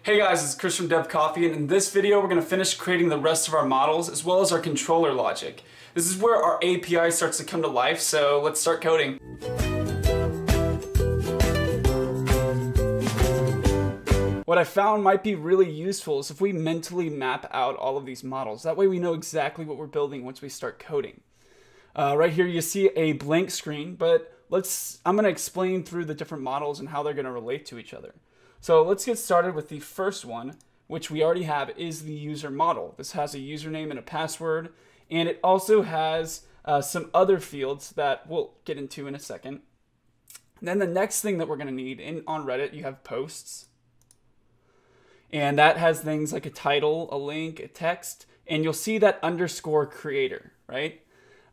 Hey guys, it's Chris from Dev Coffee, and in this video we're going to finish creating the rest of our models as well as our controller logic. This is where our API starts to come to life, so let's start coding. What I found might be really useful is if we mentally map out all of these models. That way we know exactly what we're building once we start coding. Right here you see a blank screen, but I'm going to explain through the different models and how they're going to relate to each other. So let's get started with the first one, which we already have, is the user model. This has a username and a password, and it also has some other fields that we'll get into in a second. And then the next thing that we're going to need on Reddit, you have posts. And that has things like a title, a link, a text, and you'll see that underscore creator, right?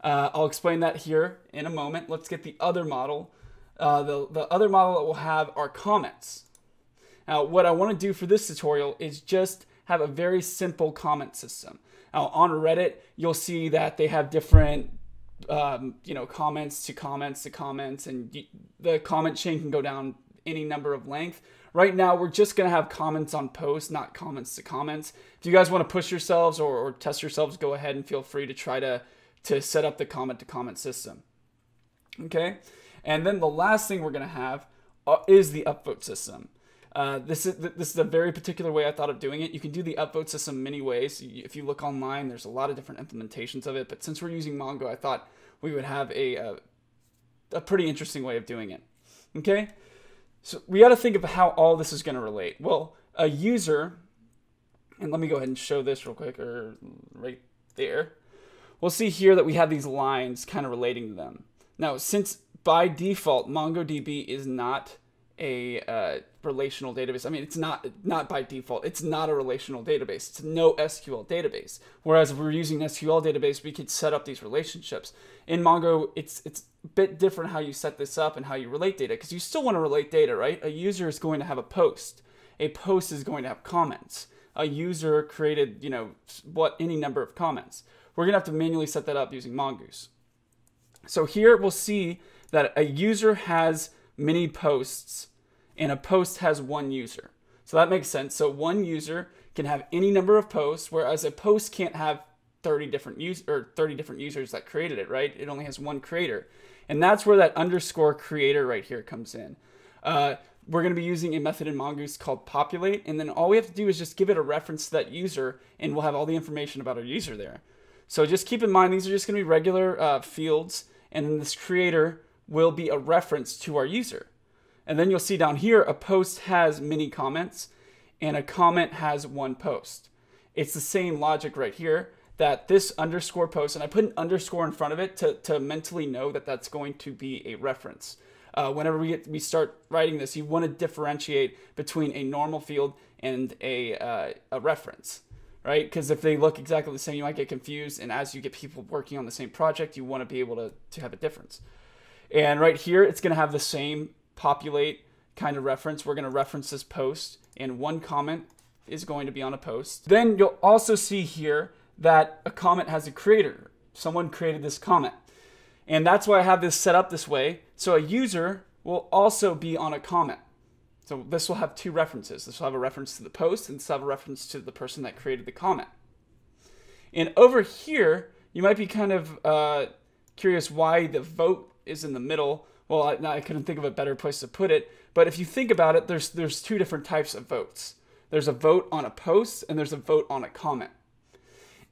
I'll explain that here in a moment. Let's get the other model. The other model that we'll have are comments. Now, what I want to do for this tutorial is just have a very simple comment system. Now, on Reddit, you'll see that they have different, comments to comments to comments, and the comment chain can go down any number of length. Right now, we're just going to have comments on posts, not comments to comments. If you guys want to push yourselves or test yourselves, go ahead and feel free to try to set up the comment to comment system. Okay, and then the last thing we're going to have is the upvote system. This is a very particular way I thought of doing it. You can do the upvote system many ways. If you look online, there's a lot of different implementations of it. But since we're using Mongo, I thought we would have a pretty interesting way of doing it. Okay, so we got to think of how all this is going to relate. Well, a user, and let me go ahead and show this real quick, or right there. We'll see here that we have these lines kind of relating to them. Now, since by default MongoDB is not a relational database. I mean, it's not by default. It's not a relational database. It's no SQL database. Whereas if we're using an SQL database, we could set up these relationships. In Mongo, it's a bit different how you set this up and how you relate data, because you still want to relate data, right? A user is going to have a post. A post is going to have comments. A user created, any number of comments. We're going to have to manually set that up using Mongoose. So here we'll see that a user has many posts, and a post has one user. So that makes sense. So one user can have any number of posts, whereas a post can't have 30 different users that created it, right? It only has one creator. And that's where that underscore creator right here comes in. We're going to be using a method in Mongoose called populate, and then all we have to do is just give it a reference to that user, and we'll have all the information about our user there. So just keep in mind, these are just going to be regular fields, and then this creator will be a reference to our user. And then you'll see down here, a post has many comments and a comment has one post. It's the same logic right here, that this underscore post, and I put an underscore in front of it to mentally know that that's going to be a reference. Whenever we start writing this, you want to differentiate between a normal field and a reference, right? Because if they look exactly the same, you might get confused. And as you get people working on the same project, you want to be able to have a difference. And right here, it's going to have the same populate kind of reference. We're going to reference this post, and one comment is going to be on a post. Then you'll also see here that a comment has a creator. Someone created this comment. And that's why I have this set up this way. So a user will also be on a comment. So this will have two references. This will have a reference to the post, and this will have a reference to the person that created the comment. And over here, you might be kind of curious why the vote is in the middle. Well, I couldn't think of a better place to put it. But if you think about it, there's two different types of votes. There's a vote on a post, and there's a vote on a comment.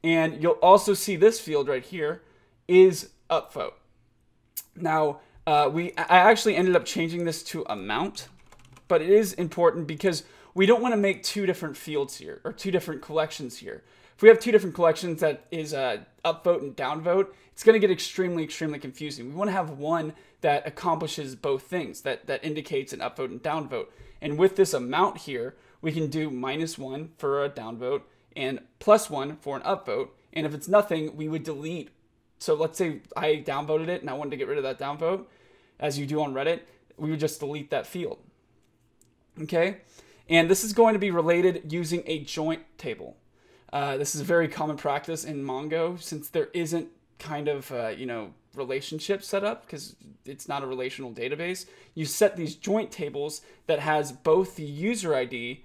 And you'll also see this field right here is upvote. Now, I actually ended up changing this to amount, but it is important because we don't want to make two different fields here, or two different collections here. If we have two different collections that is upvote and downvote, it's going to get extremely, extremely confusing. We want to have one that accomplishes both things, that indicates an upvote and downvote. And with this amount here, we can do -1 for a downvote and +1 for an upvote. And if it's nothing, we would delete. So let's say I downvoted it and I wanted to get rid of that downvote, as you do on Reddit, we would just delete that field. Okay? And this is going to be related using a joint table. This is a very common practice in Mongo, since there isn't kind of, relationship set up, because it's not a relational database. You set these joint tables that has both the user ID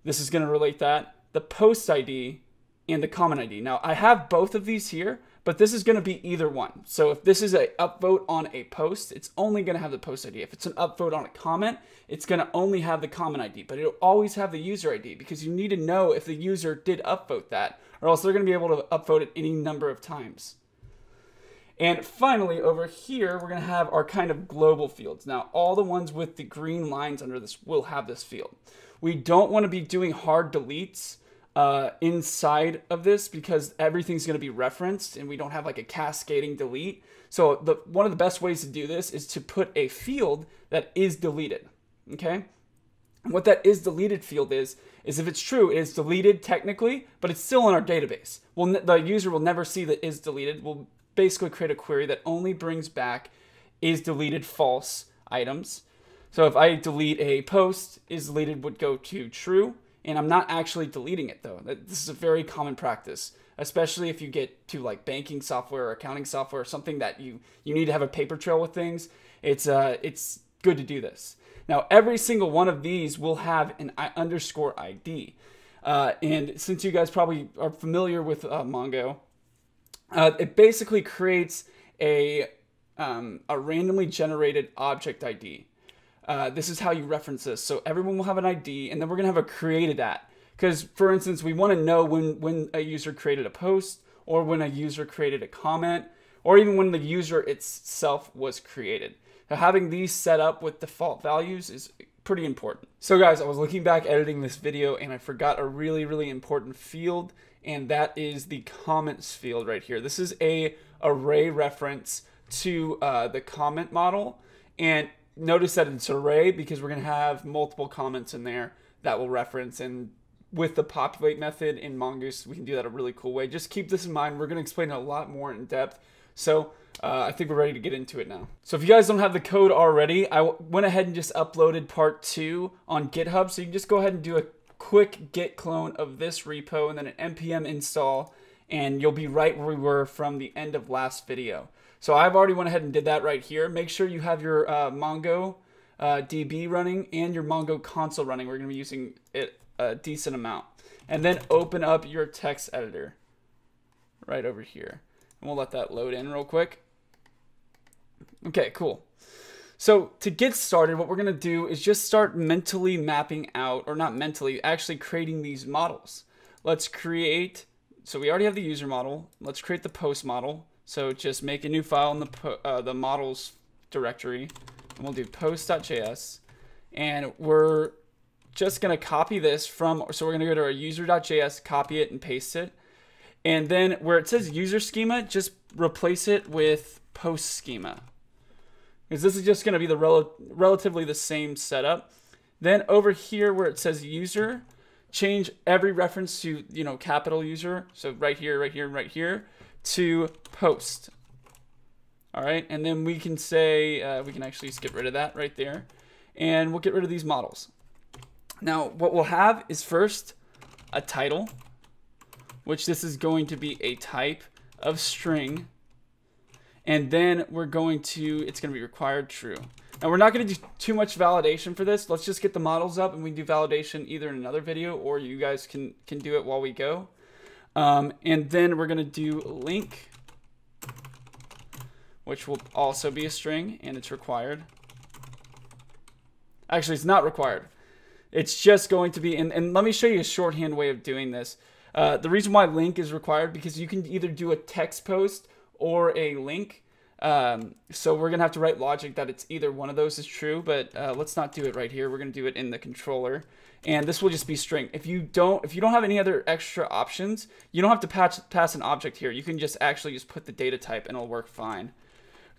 this is going to relate that, the post ID, and the comment ID. Now, I have both of these here, but this is going to be either one. So if this is an upvote on a post, it's only going to have the post ID. If it's an upvote on a comment, it's going to only have the comment ID, but it'll always have the user ID because you need to know if the user did upvote that, or else they're going to be able to upvote it any number of times. And finally, over here, we're going to have our kind of global fields. Now, all the ones with the green lines under this will have this field. We don't want to be doing hard deletes inside of this because everything's going to be referenced and we don't have like a cascading delete. So one of the best ways to do this is to put a field that is deleted. Okay. And what that is deleted field is if it's true, it is deleted technically, but it's still in our database. Well, the user will never see that is deleted. We'll basically create a query that only brings back is deleted false items. So if I delete a post, is deleted would go to true. And I'm not actually deleting it though. This is a very common practice, especially if you get to like banking software or accounting software, or something that you need to have a paper trail with things. It's good to do this. Now, every single one of these will have an underscore ID. And since you guys probably are familiar with Mongo, it basically creates a randomly generated object ID. This is how you reference this. So everyone will have an ID, and then we're going to have a created at. Because, for instance, we want to know when a user created a post, or when a user created a comment, or even when the user itself was created. Now, having these set up with default values is pretty important. So guys, I was looking back editing this video, and I forgot a really, really important field, and that is the comments field right here. This is a array reference to the comment model, and notice that it's array because we're going to have multiple comments in there that will reference, and with the populate method in Mongoose, we can do that a really cool way. Just keep this in mind. We're going to explain it a lot more in depth. So I think we're ready to get into it now. So if you guys don't have the code already, I went ahead and just uploaded part 2 on GitHub. So you can just go ahead and do a quick git clone of this repo and then an npm install, and you'll be right where we were from the end of last video. So I've already went ahead and did that right here. Make sure you have your MongoDB running and your Mongo Console running. We're going to be using it a decent amount. And then open up your text editor right over here. And we'll let that load in real quick. Okay, cool. So to get started, what we're going to do is just start mentally mapping out, or not mentally, actually creating these models. Let's create, so we already have the user model. Let's create the post model. So just make a new file in the models directory, and we'll do post.js, and we're just going to copy this from, so we're going to go to our user.js, copy it and paste it, and then where it says user schema, just replace it with post schema, because this is just going to be the relatively the same setup. Then over here where it says user, change every reference to, capital user, so right here, right here, right here, to post. All right, and then we can say, we can actually just get rid of that right there, and we'll get rid of these models. Now, what we'll have is first a title, which this is going to be a type of string, and then we're going to, it's going to be required true. Now, we're not going to do too much validation for this. Let's just get the models up, and we can do validation either in another video, or you guys can do it while we go. And then we're going to do link, which will also be a string, and it's required. Actually, it's not required. It's just going to be, and let me show you a shorthand way of doing this. The reason why link is required, because you can either do a text post or a link. So we're going to have to write logic that it's either one of those is true, but let's not do it right here. We're going to do it in the controller. And this will just be string. If you don't have any other extra options, you don't have to pass an object here. You can just actually just put the data type and it'll work fine.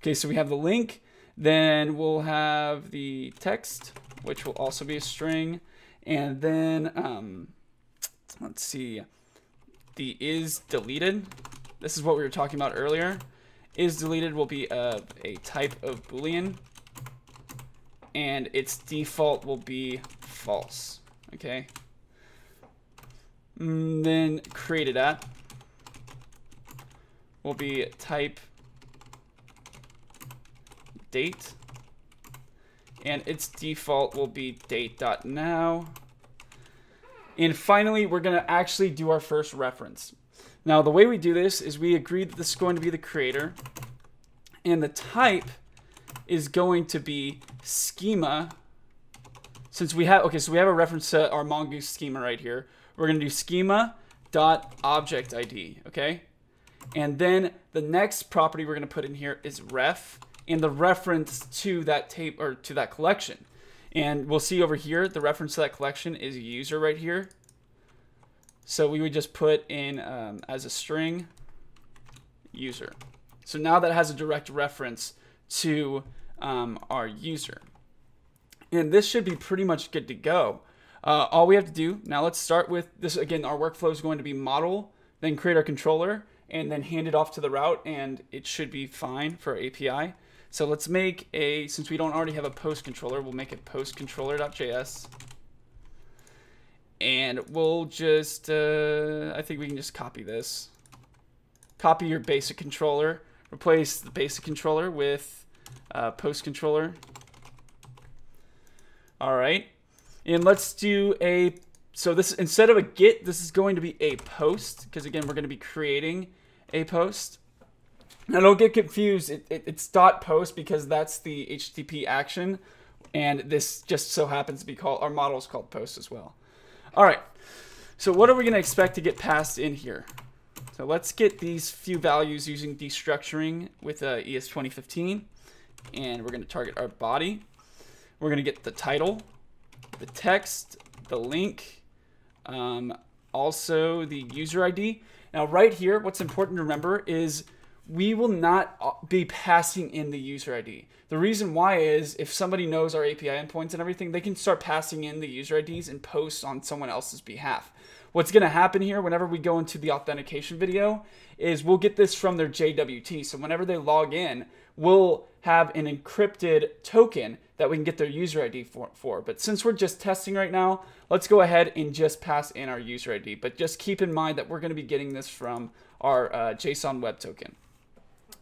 Okay, so we have the link, then we'll have the text, which will also be a string, and then let's see, the is deleted. This is what we were talking about earlier. Is deleted will be a type of Boolean, and its default will be false. Okay. Then created at will be type date, and its default will be date.now, And finally, we're going to actually do our first reference. Now, the way we do this is we agree that this is going to be the creator, and the type is going to be schema. Since we have, okay, so we have a reference to our Mongoose schema right here. We're going to do schema.objectID, okay? And then the next property we're going to put in here is ref, and the reference to that tape or to that collection. And we'll see over here, the reference to that collection is user right here. So we would just put in as a string user. So now that has a direct reference to our user. And this should be pretty much good to go. All we have to do, now let's start with this. Again, our workflow is going to be model, then create our controller, and then hand it off to the route, and it should be fine for our API. So let's make a, since we don't already have a post controller, we'll make it post controller.js. And we'll just, I think we can just copy this. Copy your basic controller, replace the basic controller with post controller. All right, and let's do a, so this, instead of a get, this is going to be a post, because again, we're going to be creating a post. Now don't get confused, it's .post because that's the HTTP action, and this just so happens to be called, our model is called post as well. All right, so what are we going to expect to get passed in here? So let's get these few values using destructuring with ES2015, and we're going to target our body. We're going to get the title, the text, the link, also the user ID. Now right here, what's important to remember is we will not be passing in the user ID. The reason why is if somebody knows our API endpoints and everything, they can start passing in the user IDs and post on someone else's behalf. What's going to happen here whenever we go into the authentication video is we'll get this from their JWT. So whenever they log in, we'll have an encrypted token that we can get their user ID for. But since we're just testing right now, let's go ahead and just pass in our user ID. But just keep in mind that we're going to be getting this from our JSON web token.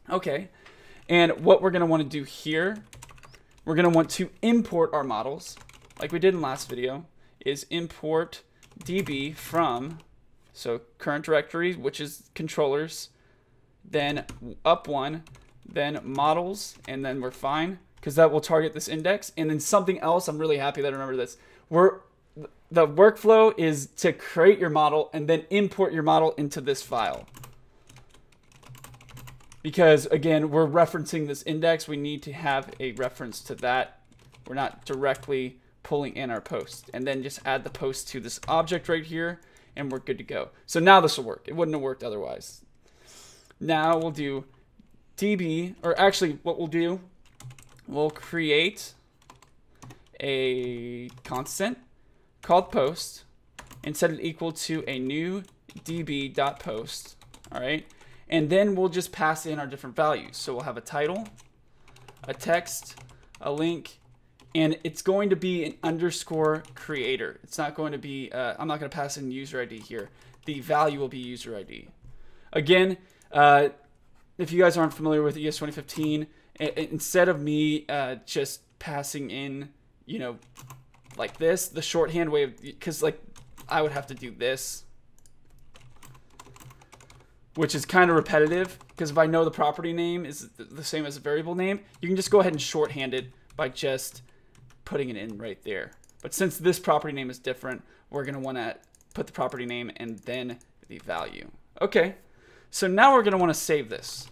Okay, and what we're going to want to do here, we're going to want to import our models, like we did in last video, is import db from, so current directory, which is controllers, then up one, then models, and then we're fine, because that will target this index. And then something else, I'm really happy that I remember this. The workflow is to create your model and then import your model into this file. Because again, we're referencing this index, we need to have a reference to that. We're not directly pulling in our post. And then just add the post to this object right here, and we're good to go. So now this will work. It wouldn't have worked otherwise. Now we'll do db, or actually what we'll do, we'll create a constant called post and set it equal to a new db.post. All right, and then we'll just pass in our different values. So we'll have a title, a text, a link, and it's going to be an underscore creator. It's not going to be, I'm not going to pass in user ID here. The value will be user ID. Again, if you guys aren't familiar with ES2015, instead of me just passing in, you know, like this, the shorthand way of, because like I would have to do this, which is kind of repetitive, because if I know the property name is the same as the variable name, you can just go ahead and shorthand it by just putting it in right there. But since this property name is different, we're going to want to put the property name and then the value. Okay, so now we're going to want to save this.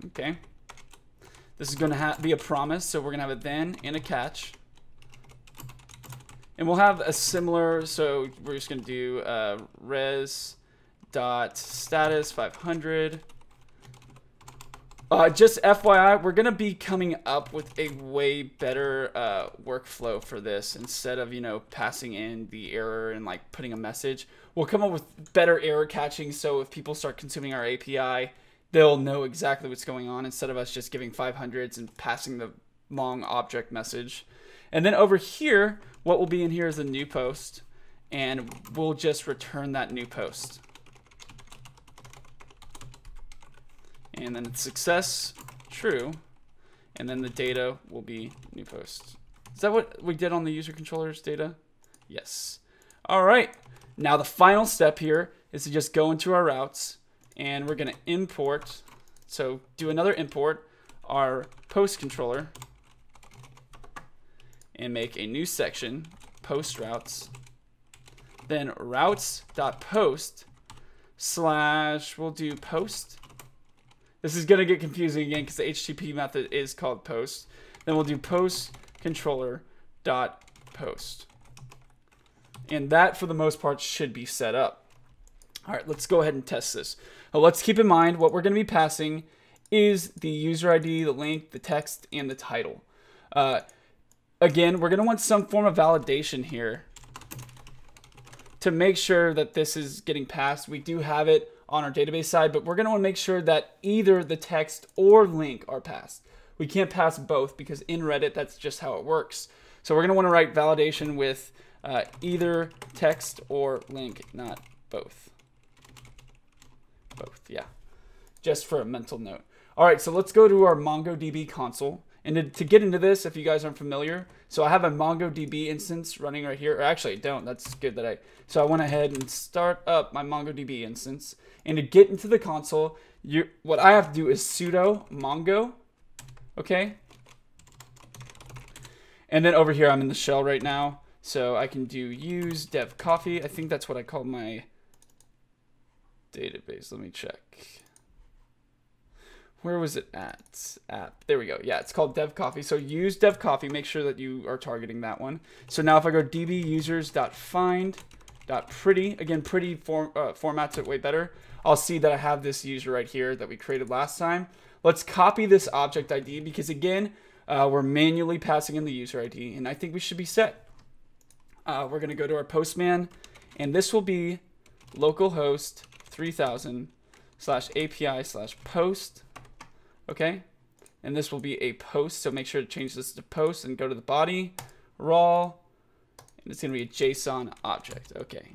Okay, this is going to be a promise, so we're going to have a then and a catch. And we'll have a similar, so we're just going to do res.status 500. Just FYI, we're going to be coming up with a way better workflow for this. Instead of, you know, passing in the error and like putting a message, we'll come up with better error catching. So if people start consuming our API, they'll know exactly what's going on instead of us just giving 500s and passing the long object message. And then over here, what will be in here is a new post, and we'll just return that new post. And then it's success, true, and then the data will be new post. Is that what we did on the user controller's data? Yes. All right. Now the final step here is to just go into our routes, and we're going to import. So do another import, our post controller, and make a new section, post routes. Then routes.post / we'll do post. This is going to get confusing again because the HTTP method is called post. Then we'll do post controller dot post. And that, for the most part, should be set up. All right, let's go ahead and test this. Now, let's keep in mind what we're going to be passing is the user ID, the link, the text, and the title. Again, we're going to want some form of validation here to make sure that this is getting passed. We do have it on our database side, but we're going to want to make sure that either the text or link are passed. We can't pass both because in Reddit, that's just how it works. So we're going to want to write validation with either text or link, not both. Both, yeah. Just for a mental note. All right, so let's go to our MongoDB console. And to get into this, if you guys aren't familiar, so I have a MongoDB instance running right here. Or actually, I don't. That's good that So I went ahead and start up my MongoDB instance. And to get into the console, what I have to do is sudo mongo. Okay? And then over here, I'm in the shell right now. So I can do use dev coffee. I think that's what I call my database. Let me check. Where was it at? App. There we go. Yeah, it's called dev coffee. So use dev coffee. Make sure that you are targeting that one. So now if I go dbusers.find.pretty, again, pretty formats it way better. I'll see that I have this user right here that we created last time. Let's copy this object ID because again, we're manually passing in the user ID, and I think we should be set. We're going to go to our postman, and this will be localhost 3000 /API/post. Okay, and this will be a post, so make sure to change this to post and go to the body, raw, and it's going to be a JSON object. Okay,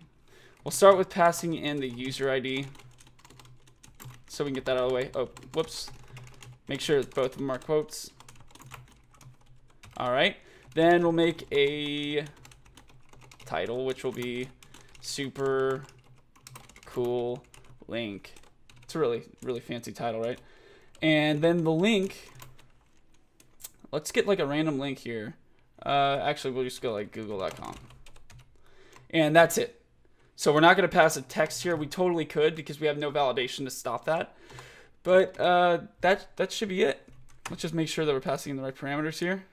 we'll start with passing in the user ID so we can get that out of the way. Oh, whoops. Make sure both of them are quotes. All right, then we'll make a title, which will be super cool link. It's a really, really fancy title, right? And then the link, let's get like a random link here. Actually, we'll just go like google.com. And that's it. So we're not going to pass a text here. We totally could because we have no validation to stop that. But that should be it. Let's just make sure that we're passing in the right parameters here.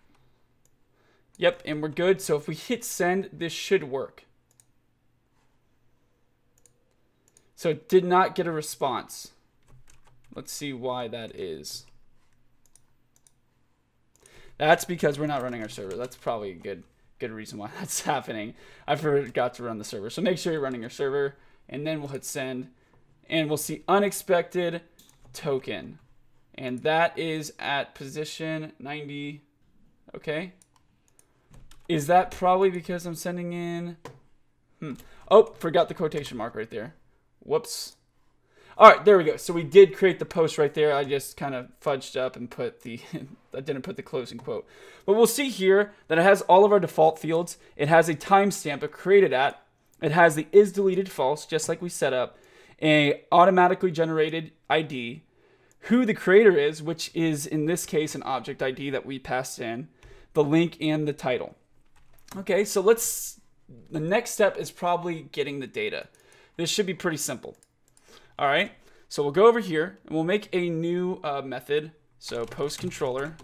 Yep, and we're good. So if we hit send, this should work. So it did not get a response. Let's see why that is. That's because we're not running our server. That's probably a good reason why that's happening. I forgot to run the server. So make sure you're running your server, and then we'll hit send, and we'll see unexpected token. And that is at position 90. Okay. Is that probably because I'm sending in? Oh, forgot the quotation mark right there. Whoops. All right, there we go. So we did create the post right there. I just kind of fudged up and put the, I didn't put the closing quote. But we'll see here that it has all of our default fields. It has a timestamp it created at. It has the is deleted false, just like we set up. A automatically generated ID. Who the creator is, which is in this case an object ID that we passed in. The link and the title. Okay, so the next step is probably getting the data. This should be pretty simple. All right, so we'll go over here and we'll make a new method. So post controller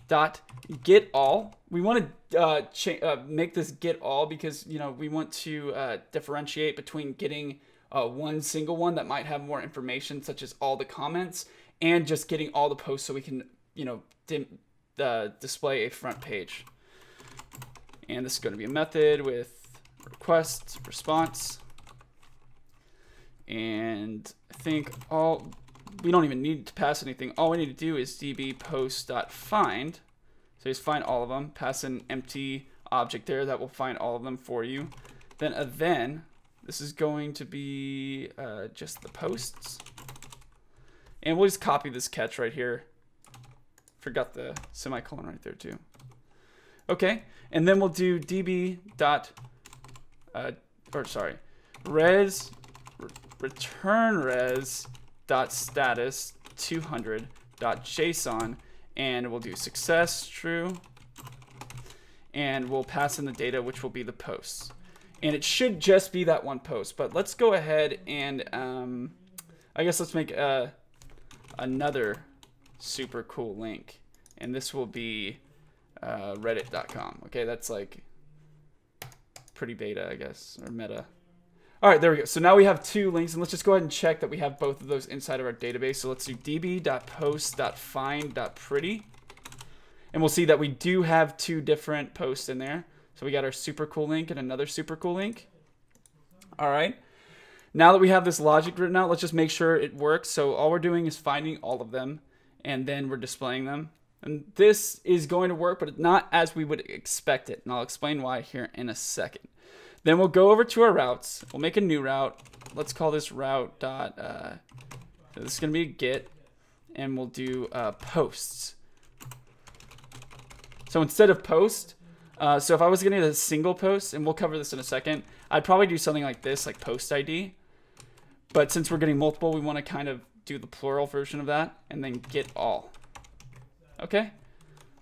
dot get all. We want to make this get all because we want to differentiate between getting one single one that might have more information, such as all the comments, and just getting all the posts so we can display a front page. And this is going to be a method with request response. And I think we don't even need to pass anything. All we need to do is db post.find. So just find all of them, pass an empty object there that will find all of them for you. Then this is going to be just the posts. And we'll just copy this catch right here. Forgot the semicolon right there too. Okay, and then we'll do db dot res return res dot status 200 dot JSON, and we'll do success true, and we'll pass in the data, which will be the posts. And it should just be that one post, but let's go ahead and I guess let's make another super cool link, and this will be reddit.com. Okay, that's like pretty beta, I guess, or meta. All right, there we go. So now we have two links, and let's just go ahead and check that we have both of those inside of our database. So let's do db.post.find.pretty, and we'll see that we do have two different posts in there. So we got our super cool link and another super cool link. All right. Now that we have this logic written out, let's just make sure it works. So all we're doing is finding all of them, and then we're displaying them. And this is going to work, but not as we would expect it. And I'll explain why here in a second. Then we'll go over to our routes. We'll make a new route. Let's call this route dot, this is going to be a get, and we'll do posts. So instead of post, so if I was getting a single post, and we'll cover this in a second, I'd probably do something like this, like post ID. But since we're getting multiple, we want to kind of do the plural version of that, and then get all. Okay?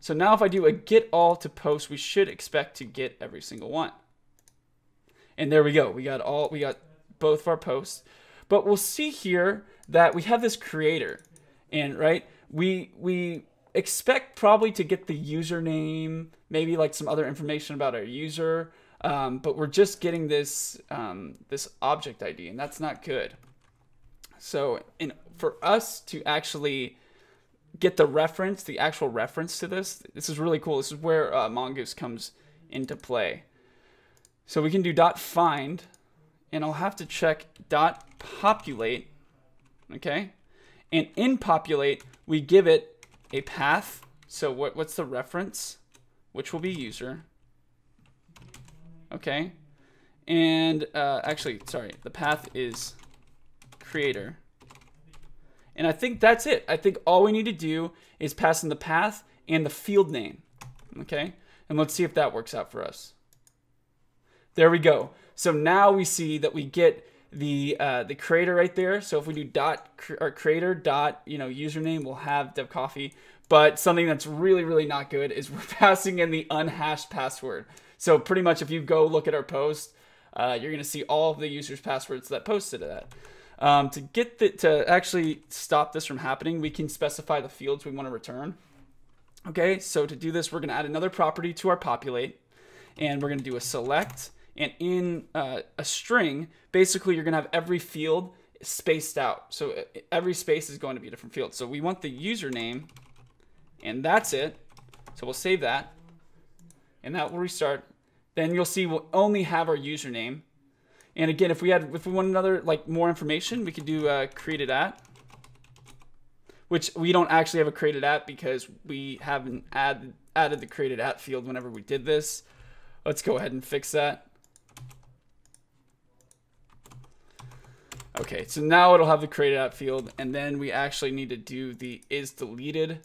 So now if I do a get all to post, we should expect to get every single one. And there we go. We got both of our posts. But we'll see here that we have this creator. And right, we expect probably to get the username, maybe like some other information about our user. But we're just getting this this object ID, and that's not good. So for us to actually get the reference, the actual reference to this is really cool. This is where Mongoose comes into play. So we can do .find, and I'll have to check .populate, okay? And in populate, we give it a path. So what's the reference? Which will be user. Okay. And actually, sorry, the path is creator. And I think that's it. I think all we need to do is pass in the path and the field name. Okay. And let's see if that works out for us. There we go. So now we see that we get the creator right there. So if we do creator username, we'll have devcoffee. But something that's really not good is we're passing in the unhashed password. So pretty much if you go look at our post, you're going to see all of the users' passwords that posted that. To actually stop this from happening, we can specify the fields we want to return. Okay, so to do this, we're going to add another property to our populate, and we're going to do a select. And in a string, basically you're going to have every field spaced out. So every space is going to be a different field. So we want the username, and that's it. So we'll save that, and that will restart. Then you'll see we'll only have our username. And again, if we want another more information, we could do created at, which we don't actually have a created at because we haven't added the created at field whenever we did this. Let's go ahead and fix that. Okay, so now it'll have the created at field, and then we actually need to do the is deleted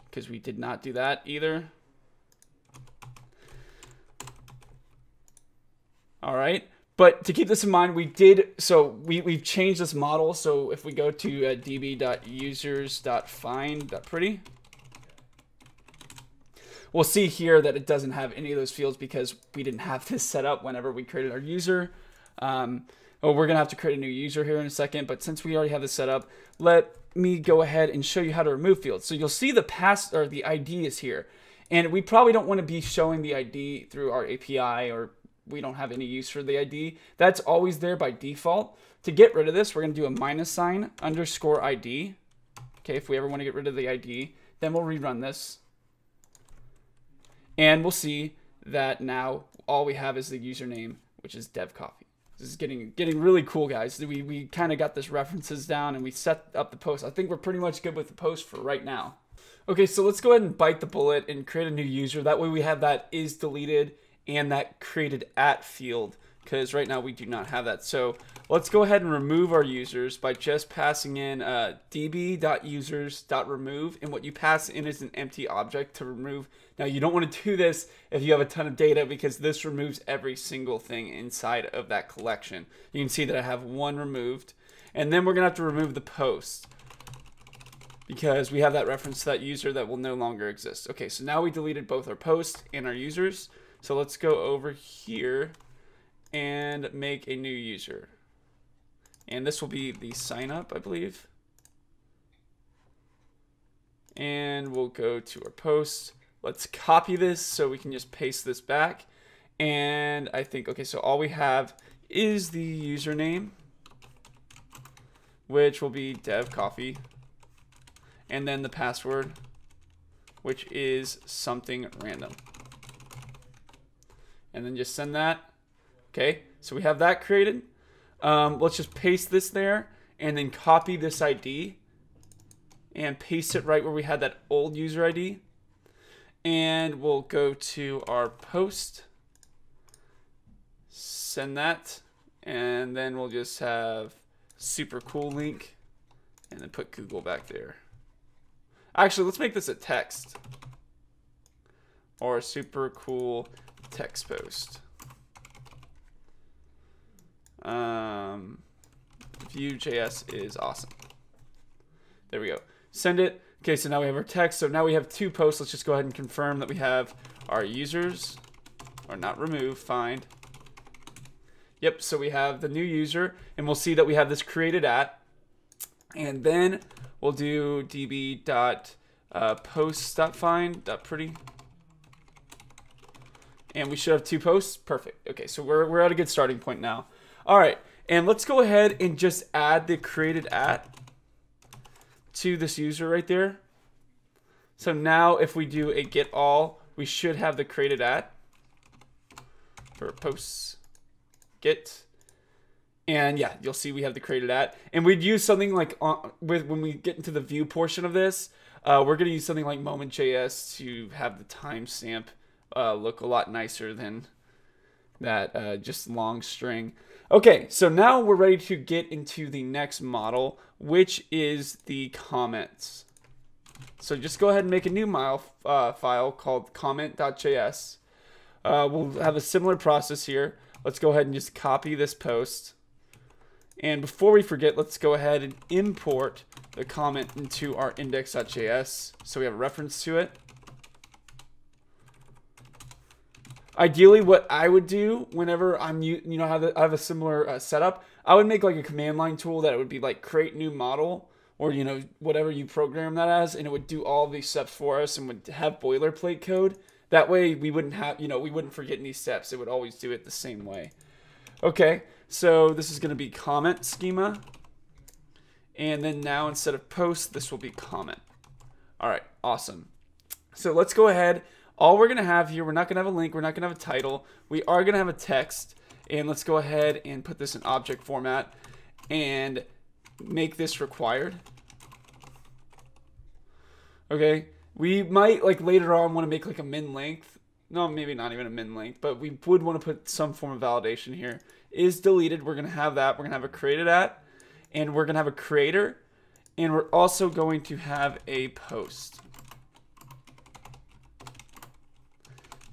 because we did not do that either. All right. But to keep this in mind, we've changed this model. So if we go to db.users.find.pretty, we'll see here that it doesn't have any of those fields because we didn't have this set up whenever we created our user. We're going to have to create a new user here in a second. But since we already have this set up, let me go ahead and show you how to remove fields. So you'll see the ID is here. And we probably don't want to be showing the ID through our API, or we don't have any use for the ID. That's always there by default. To get rid of this, we're going to do a -_ID. Okay, if we ever want to get rid of the ID, then we'll rerun this. And we'll see that now all we have is the username, which is devcoffee. This is getting really cool, guys. We kind of got this references down, and we set up the post. I think we're pretty much good with the post for right now. Okay, so let's go ahead and bite the bullet and create a new user. That way we have that is deleted and that created at field because right now we do not have that. So let's go ahead and remove our users by just passing in db.users.remove, and what you pass in is an empty object to remove. Now you don't want to do this if you have a ton of data, because this removes every single thing inside of that collection. You can see that I have one removed, and then we're gonna have to remove the post because we have that reference to that user that will no longer exist. Okay, so now we deleted both our posts and our users. So let's go over here and make a new user. And this will be the sign up, I believe. And we'll go to our post. Let's copy this so we can just paste this back. And I think, okay, so all we have is the username, which will be devcoffee. And then the password, which is something random. And then just send that. Okay, so we have that created. Let's just paste this there and then copy this ID and paste it right where we had that old user ID. And we'll go to our post, send that, and then we'll just have super cool link and then put Google back there. Actually, let's make this a text or a super cool text post. Vue.js is awesome. There we go. Send it. Okay, so now we have our text. So now we have two posts. Let's just go ahead and confirm that we have our users, or not remove, find. Yep, so we have the new user, and we'll see that we have this created at, and then we'll do db.posts.find.pretty. And we should have two posts. Perfect. Okay, so we're at a good starting point now. All right, and let's go ahead and just add the created at to this user right there. So now if we do a get all, we should have the created at for posts get. And yeah, you'll see we have the created at. And we'd use something like when we get into the view portion of this, we're going to use something like MongoDB to have the timestamp look a lot nicer than that just long string. Okay, so now we're ready to get into the next model, which is the comments. So just go ahead and make a new file called comment.js. We'll have a similar process here. Let's go ahead and just copy this post. And before we forget, let's go ahead and import the comment into our index.js so we have a reference to it. Ideally, what I would do whenever I have a similar setup, I would make like a command line tool that would be like create new model, or whatever you program that as, and it would do all these steps for us and would have boilerplate code. That way we wouldn't have, we wouldn't forget any steps. It would always do it the same way. Okay, so this is going to be comment schema, and then now instead of post, this will be comment. All right, awesome. So let's go ahead. All we're going to have here, we're not going to have a link, we're not going to have a title, we are going to have a text, and let's go ahead and put this in object format and make this required. Okay, we might later on want to make like a min length. No, maybe not even a min length, but we would want to put some form of validation here. Is deleted, we're going to have that. We're going to have a created at, and we're going to have a creator, and we're also going to have a post.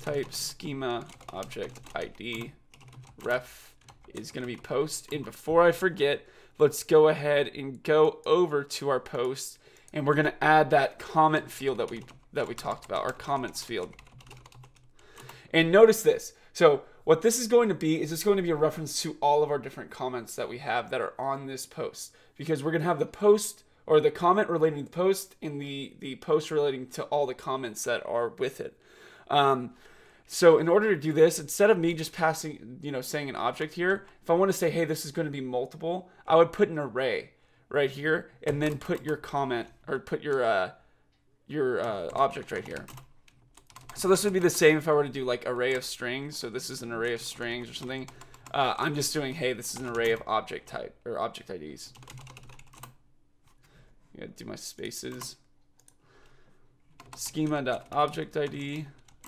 Type schema object ID ref is going to be post. And before I forget, let's go ahead and go over to our post, and we're going to add that comment field that we talked about, our comments field. And notice this. So what this is going to be is it's going to be a reference to all of our different comments that we have that are on this post, because we're going to have the post or the comment relating to the post and the post relating to all the comments that are with it. So in order to do this, instead of me just passing, saying an object here, if I want to say, hey, this is going to be multiple, I would put an array right here and then put your comment, or put your object right here. So this would be the same if I were to do like array of strings. So this is an array of strings or something. I'm just doing, hey, this is an array of object type or object IDs. I'm gonna do my spaces. Schema.object ID.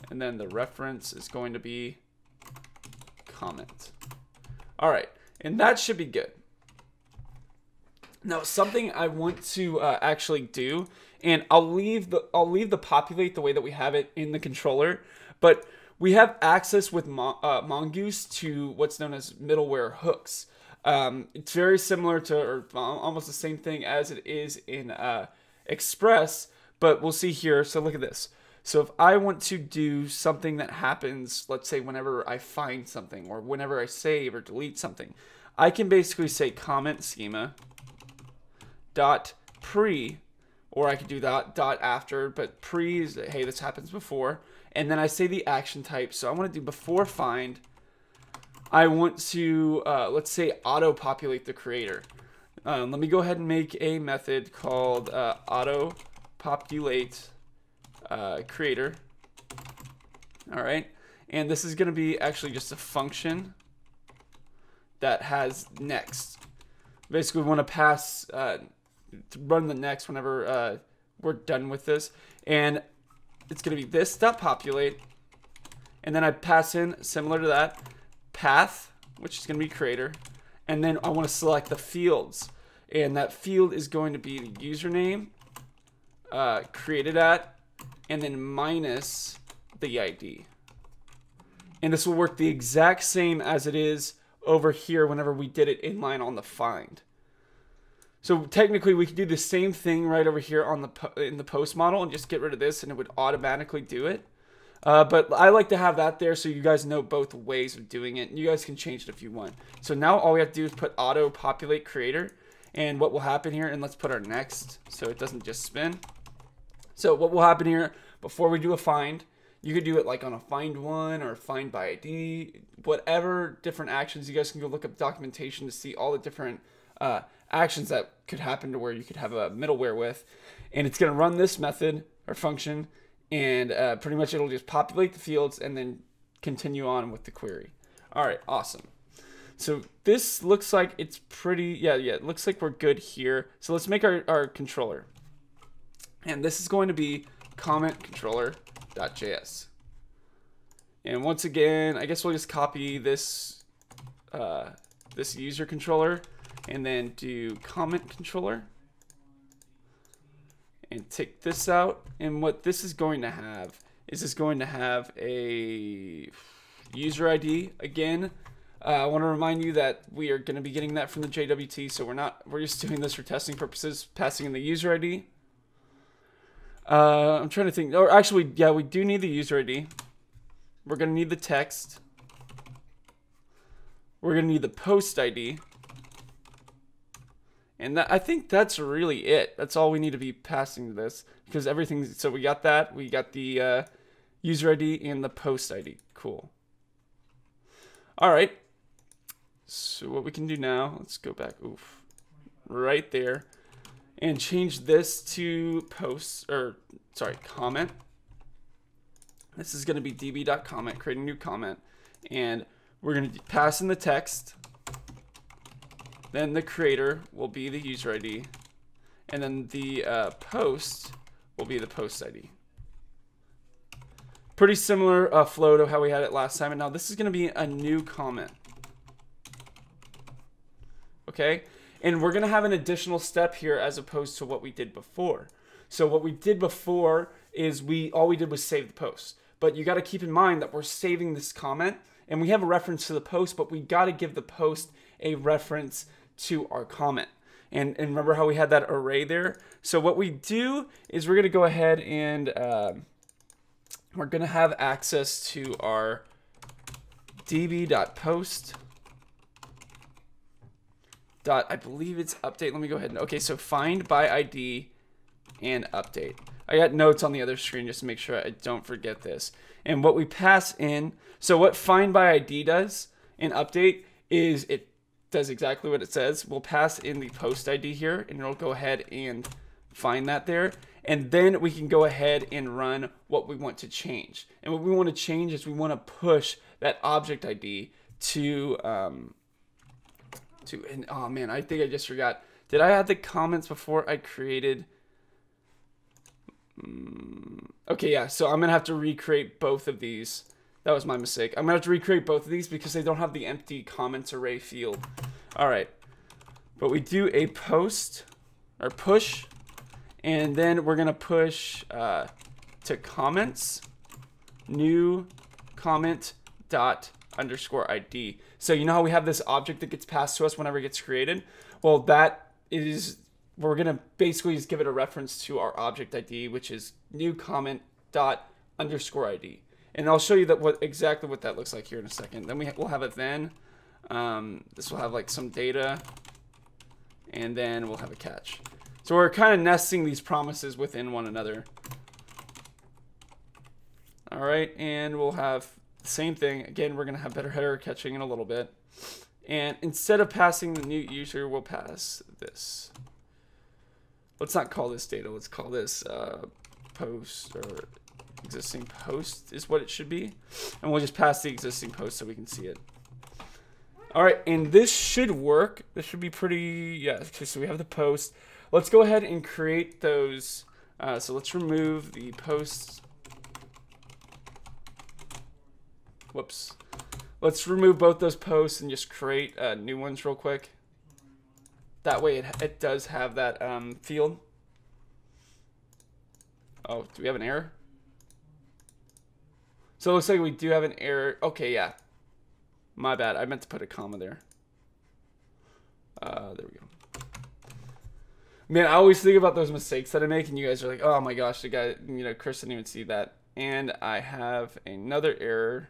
And then the reference is going to be comment. All right, and that should be good. Now, something I want to actually do, and I'll leave the populate the way that we have it in the controller, but we have access with Mongoose to what's known as middleware hooks. It's very similar to, or almost the same thing as it is in Express, but we'll see here. So look at this. So if I want to do something that happens, let's say whenever I find something or whenever I save or delete something, I can basically say comment schema dot pre, or I could do that dot after, but pre is, hey, this happens before. And then I say the action type. So I want to do before find. I want to, let's say, auto-populate the creator. Let me go ahead and make a method called auto-populate creator. All right. And this is going to be actually just a function that has next. Basically, we want to pass, to run the next whenever we're done with this. And it's going to be this.populate. And then I pass in, similar to that, path, which is going to be creator. And then I want to select the fields. And that field is going to be the username, created at, and then minus the ID. And this will work the exact same as it is over here whenever we did it inline on the find. So technically we could do the same thing right over here on the in the post model and just get rid of this and it would automatically do it. But I like to have that there so you guys know both ways of doing it. And you guys can change it if you want. So now all we have to do is put auto populate creator. And what will happen here, and let's put our next so it doesn't just spin. So what will happen here before we do a find, you could do it like on a find one or find by ID, whatever different actions. You guys can go look up documentation to see all the different actions that could happen to where you could have a middleware with. And it's going to run this method or function, and pretty much it'll just populate the fields and then continue on with the query. All right, awesome. So this looks like it's pretty, yeah, it looks like we're good here. So let's make our controller. And this is going to be comment controller.js. And once again, I guess we'll just copy this this user controller and then do comment controller and take this out. And what this is going to have is it's going to have a user ID again. I want to remind you that we are going to be getting that from the JWT, so we're just doing this for testing purposes, passing in the user ID. I'm trying to think, or actually, yeah, we do need the user ID. We're going to need the text. We're going to need the post ID. And I think that's really it. That's all we need to be passing to this, because everything, so we got that, we got the user ID and the post ID. Cool. All right. So what we can do now, let's go back, right there, and change this to post, or sorry, comment. This is going to be db.comment, create a new comment, and we're going to pass in the text. Then the creator will be the user ID, and then the post will be the post ID. Pretty similar flow to how we had it last time, and now this is going to be a new comment. Okay, and we're going to have an additional step here as opposed to what we did before. So what we did before is all we did was save the post. But you got to keep in mind that we're saving this comment, and we have a reference to the post, but we got to give the post a reference to our comment. And remember how we had that array there? So what we do is we're going to go ahead and we're going to have access to our db.post. I believe it's update. Let me go ahead and, okay, so find by ID and update. I got notes on the other screen just to make sure I don't forget this. And what we pass in, so what find by ID does in update is it does exactly what it says. We'll pass in the post ID here, and it'll go ahead and find that there. And then we can go ahead and run what we want to change. And what we want to change is we want to push that object ID to, and oh man, I think I just forgot. Did I add the comments before I created? Okay, yeah, so I'm gonna have to recreate both of these That was my mistake. I'm gonna have to recreate both of these because they don't have the empty comments array field. All right, but we do a post or push, and then we're gonna push to comments, new comment dot underscore ID. So you know how we have this object that gets passed to us whenever it gets created? Well, that is, we're gonna basically just give it a reference to our object ID, which is new comment dot underscore ID. And I'll show you that exactly what that looks like here in a second. Then we'll have it then. This will have like some data, and then we'll have a catch. So we're kind of nesting these promises within one another. All right, and we'll have the same thing. Again, we're gonna have better header catching in a little bit. And instead of passing the new user, we'll pass this. Let's not call this data. Let's call this post, or existing post is what it should be. And we'll just pass the existing post so we can see it. All right, and this should work. This should be pretty, yeah, okay, so we have the post. Let's go ahead and create those. So let's remove the posts. Whoops. Let's remove both those posts and just create new ones real quick. That way it does have that field. Oh, do we have an error? So it looks like we do have an error. Okay, yeah. My bad. I meant to put a comma there. There we go. Man, I always think about those mistakes that I make, and you guys are like, oh my gosh, the guy, you know, Chris didn't even see that. And I have another error.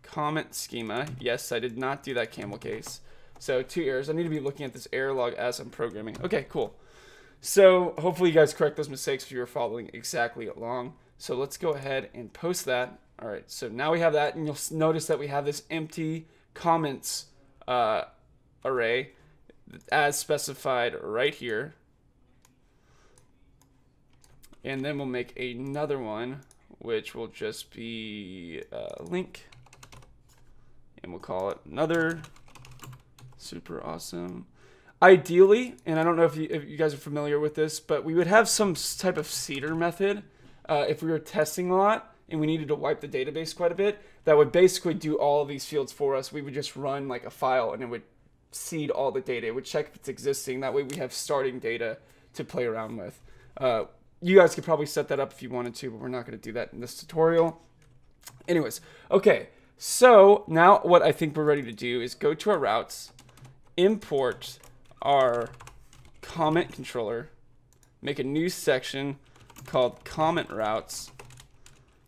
Comment schema. Yes, I did not do that camel case. So 2 errors. I need to be looking at this error log as I'm programming. Okay, cool. So hopefully you guys correct those mistakes if you were following exactly along. So let's go ahead and post that. All right, so now we have that, and you'll notice that we have this empty comments array as specified right here. And then we'll make another one, which will just be a link. And we'll call it another. Super awesome. Ideally, and I don't know if you guys are familiar with this, but we would have some type of seeder method if we were testing a lot and we needed to wipe the database quite a bit, that would basically do all of these fields for us. We would just run like a file and it would seed all the data. It would check if it's existing. That way we have starting data to play around with. You guys could probably set that up if you wanted to, but we're not going to do that in this tutorial. Anyways, okay. So now what I think we're ready to do is go to our routes, import our comment controller, make a new section called comment routes,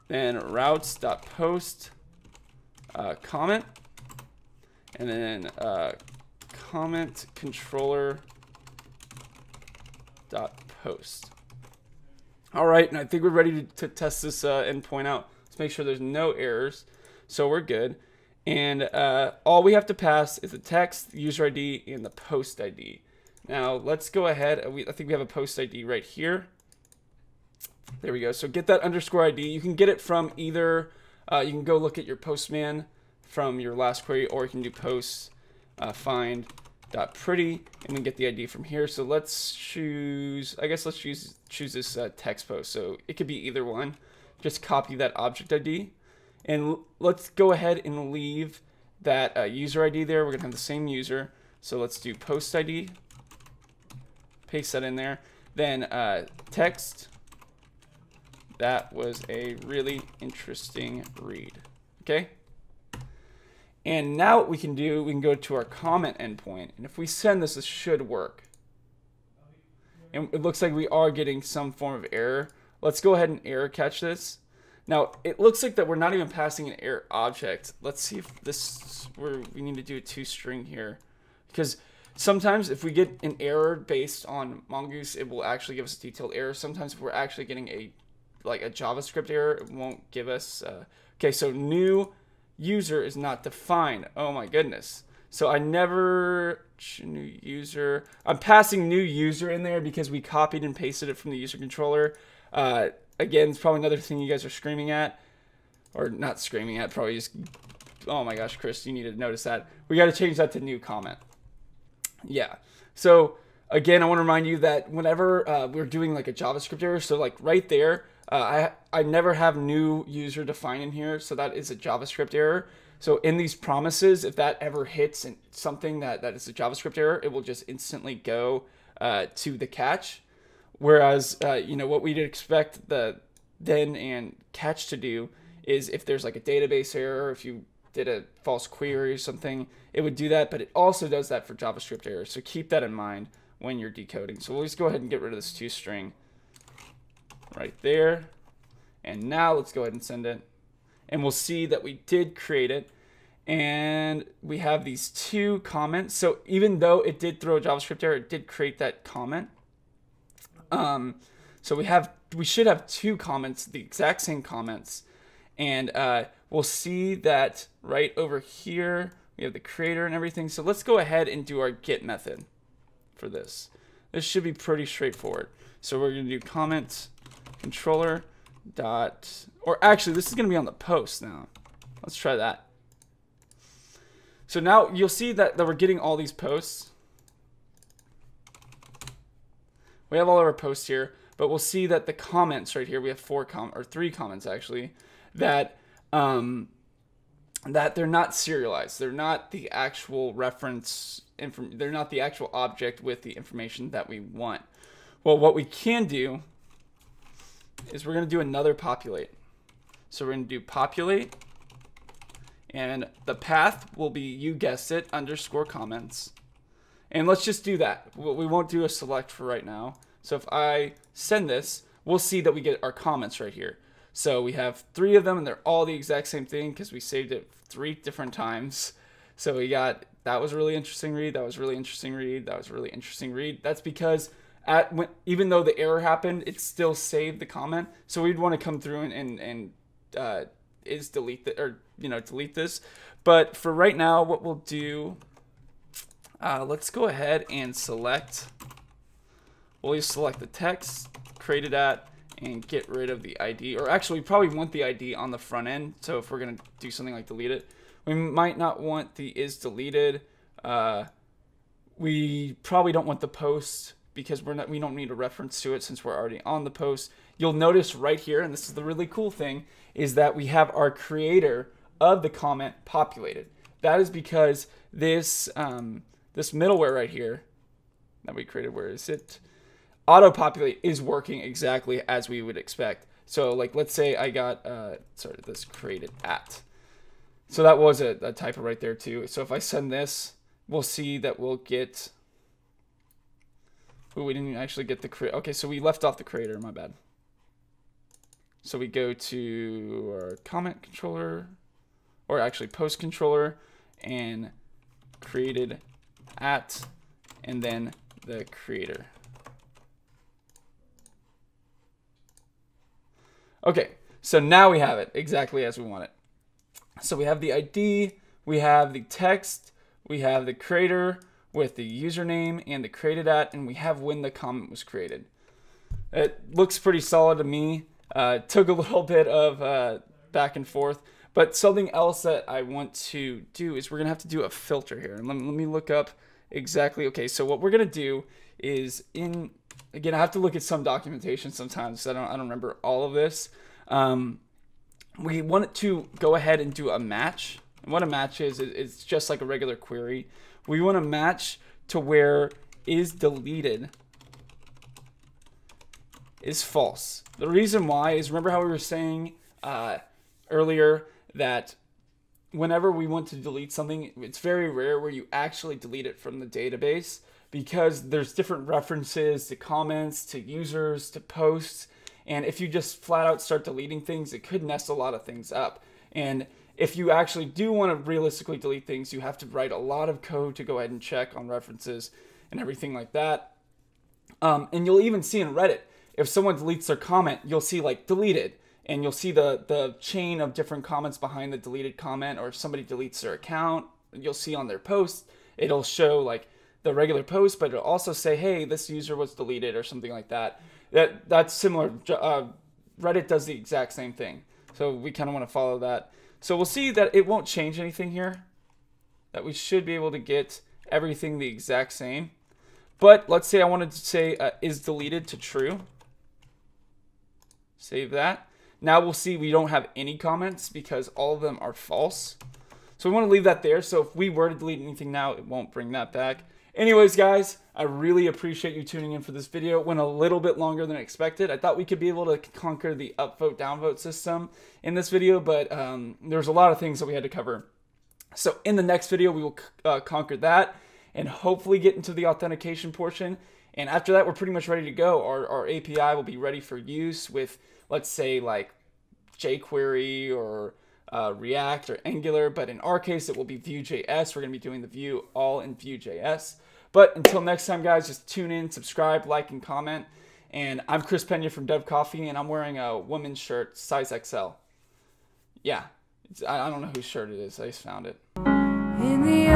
then routes.post comment, and then comment controller dot post. All right, and I think we're ready to test this endpoint out. Let's make sure there's no errors. So we're good. And all we have to pass is the text, the user ID, and the post ID. Now let's go ahead. I think we have a post ID right here. There we go. So get that underscore ID. You can get it from either, you can go look at your Postman from your last query, or you can do post find.pretty, and we get the ID from here. So let's choose, I guess let's choose this text post. So it could be either one. Just copy that object ID. And let's go ahead and leave that user ID there. We're going to have the same user. So let's do post ID. Paste that in there. Then text. That was a really interesting read. Okay. And now what we can do, we can go to our comment endpoint. And if we send this, this should work. And it looks like we are getting some form of error. Let's go ahead and error catch this. Now, it looks like that we're not even passing an error object. Let's see if this, we need to do a toString here. Because sometimes if we get an error based on Mongoose, it will actually give us a detailed error. Sometimes if we're actually getting a JavaScript error, it won't give us, okay, so new user is not defined. Oh my goodness. So I never, new user, I'm passing new user in there because we copied and pasted it from the user controller. Again, it's probably another thing you guys are screaming at, or not screaming at, probably just, oh my gosh, Chris, you need to notice that. We got to change that to new comment. Yeah. So again, I want to remind you that whenever we're doing like a JavaScript error, so like right there, I never have new user defined in here, so that is a JavaScript error. So in these promises, if that ever hits something that is a JavaScript error, it will just instantly go to the catch. Whereas, what we'd expect the then and catch to do is if there's like a database error, if you did a false query or something, it would do that. But it also does that for JavaScript errors. So keep that in mind when you're decoding. So we'll just go ahead and get rid of this toString right there. And now let's go ahead and send it. And we'll see that we did create it. And we have these 2 comments. So even though it did throw a JavaScript error, it did create that comment. So we should have 2 comments, the exact same comments. And we'll see that right over here, we have the creator and everything. So let's go ahead and do our get method for this. This should be pretty straightforward. So we're going to do comment controller dot, or actually this is going to be on the post now. Let's try that. So now you'll see that we're getting all these posts. We have all of our posts here, but we'll see that the comments right here, we have 3 comments actually, that that they're not serialized. They're not the actual reference, they're not the actual object with the information that we want. Well, what we can do is we're going to do another populate. So we're going to do populate, and the path will be, you guessed it, underscore comments. And let's just do that. We won't do a select for right now. So if I send this, we'll see that we get our comments right here. So we have 3 of them, and they're all the exact same thing because we saved it 3 different times. So we got, that was a really interesting read, that was really interesting read, that was a really interesting read. That's because even though the error happened, it still saved the comment. So we'd want to come through and delete the, or delete this. But for right now, what we'll do, let's go ahead and select. We'll just select the text, created at, and get rid of the ID. Or actually, we probably want the ID on the front end. So if we're gonna do something like delete it, we might not want the is deleted. We probably don't want the post because we don't need a reference to it since we're already on the post. You'll notice right here, and this is the really cool thing, is that we have our creator of the comment populated. That is because this this middleware right here that we created, where is it? Auto populate is working exactly as we would expect. So like, let's say I got this created at. So that was a typo right there too. So if I send this, we'll see that we'll get. Oh, we didn't actually get the creator. Okay, so we left off the creator. My bad. So we go to our comment controller, or actually post controller, and created at, and then the creator. Okay, so now we have it exactly as we want it. So we have the ID, we have the text, we have the creator with the username and the created at, and we have when the comment was created. It looks pretty solid to me. Took a little bit of back and forth, but something else that I want to do is we're gonna have to do a filter here. And let me look up exactly. Okay, so what we're gonna do is again, I have to look at some documentation sometimes, so I don't remember all of this. We want to go ahead and do a match. And what a match is, it's just like a regular query. We want to match to where is deleted is false. The reason why is, remember how we were saying earlier that whenever we want to delete something, it's very rare where you actually delete it from the database, because there's different references to comments, to users, to posts. And if you just flat out start deleting things, it could mess a lot of things up. And if you actually do want to realistically delete things, you have to write a lot of code to go ahead and check on references and everything like that. And you'll even see in Reddit, if someone deletes their comment, you'll see like deleted. And you'll see the chain of different comments behind the deleted comment. Or if somebody deletes their account, you'll see on their post, it'll show like the regular post, but it'll also say, hey, this user was deleted or something like that. That's similar. Reddit does the exact same thing. So we kind of want to follow that. So we'll see that it won't change anything here, that we should be able to get everything the exact same. But let's say I wanted to say is deleted to true. Save that. Now we'll see we don't have any comments because all of them are false. So we want to leave that there. So if we were to delete anything now, it won't bring that back. Anyways, guys, I really appreciate you tuning in for this video. It went a little bit longer than expected. I thought we could be able to conquer the upvote, downvote system in this video, but there's a lot of things that we had to cover. So in the next video, we will conquer that and hopefully get into the authentication portion. And after that, we're pretty much ready to go. Our API will be ready for use with, let's say, like jQuery or React or Angular, but in our case, it will be Vue.js. We're going to be doing the Vue all in Vue.js. But until next time, guys, just tune in, subscribe, like, and comment. And I'm Chris Pena from Dev Coffee, and I'm wearing a women's shirt, size XL. Yeah, I don't know whose shirt it is. I just found it. In the